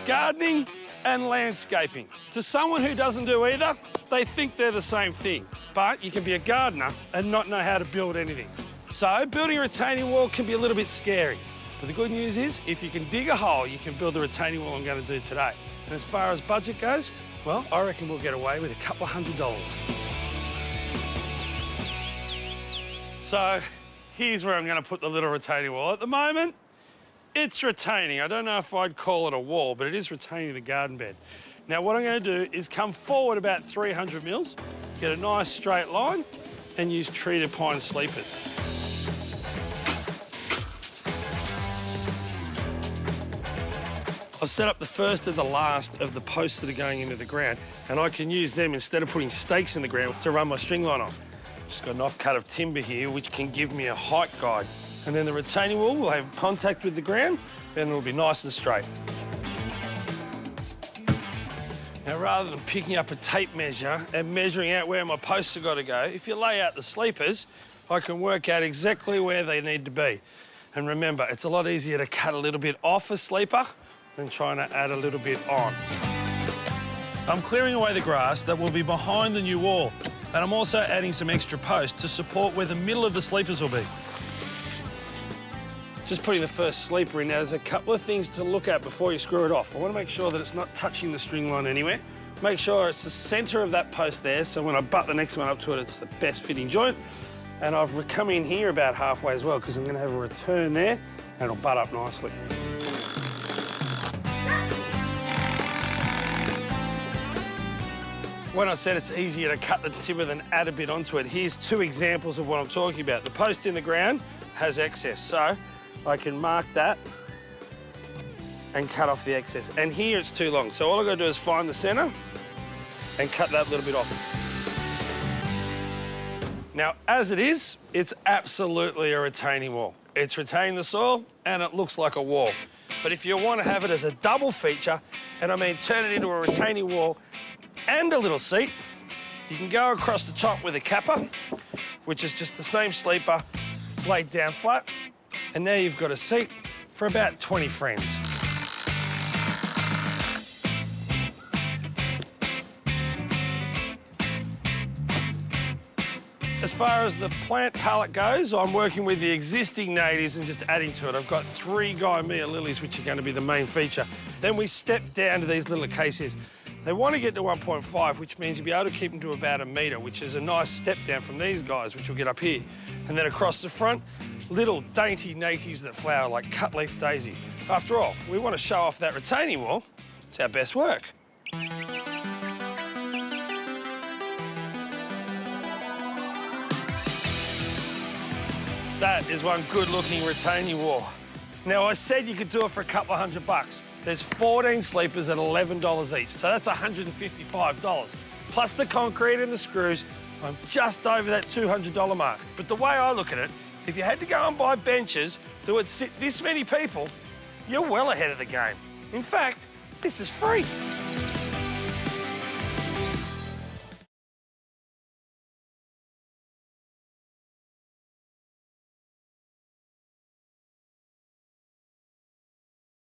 gardening and landscaping. To someone who doesn't do either, they think they're the same thing. But you can be a gardener and not know how to build anything. So building a retaining wall can be a little bit scary. But the good news is, if you can dig a hole, you can build the retaining wall I'm going to do today. And as far as budget goes, well, I reckon we'll get away with a couple of $100. So here's where I'm going to put the little retaining wall. At the moment, it's retaining. I don't know if I'd call it a wall, but it is retaining the garden bed. Now, what I'm going to do is come forward about 300 mils, get a nice straight line, and use treated pine sleepers. I've set up the first and the last of the posts that are going into the ground, and I can use them instead of putting stakes in the ground to run my string line on. Just got an off-cut of timber here, which can give me a height guide. And then the retaining wall will have contact with the ground, then it'll be nice and straight. Now, rather than picking up a tape measure and measuring out where my posts have got to go, if you lay out the sleepers, I can work out exactly where they need to be. And remember, it's a lot easier to cut a little bit off a sleeper than trying to add a little bit on. I'm clearing away the grass that will be behind the new wall, and I'm also adding some extra posts to support where the middle of the sleepers will be. Just putting the first sleeper in. Now, there's a couple of things to look at before you screw it off. I want to make sure that it's not touching the string line anywhere. Make sure it's the centre of that post there, so when I butt the next one up to it, it's the best fitting joint. And I've come in here about halfway as well, because I'm going to have a return there, and it'll butt up nicely. When I said it's easier to cut the timber than add a bit onto it, here's two examples of what I'm talking about. The post in the ground has excess, so I can mark that and cut off the excess. And here it's too long, so all I've got to do is find the centre and cut that little bit off. Now, as it is, it's absolutely a retaining wall. It's retaining the soil and it looks like a wall. But if you want to have it as a double feature, and I mean turn it into a retaining wall and a little seat, you can go across the top with a capper, which is just the same sleeper laid down flat, and now you've got a seat for about 20 friends. As far as the plant palette goes, I'm working with the existing natives and just adding to it. I've got 3 Gymea lilies, which are going to be the main feature. Then we step down to these little acacias. They want to get to 1.5, which means you'll be able to keep them to about 1 metre, which is a nice step down from these guys, which will get up here. And then across the front, little dainty natives that flower like cutleaf daisy. After all, we want to show off that retaining wall. It's our best work. That is one good-looking retaining wall. Now, I said you could do it for a couple of $100. There's 14 sleepers at $11 each, so that's $155. Plus the concrete and the screws, I'm just over that $200 mark. But the way I look at it, if you had to go and buy benches that would sit this many people, you're well ahead of the game. In fact, this is free.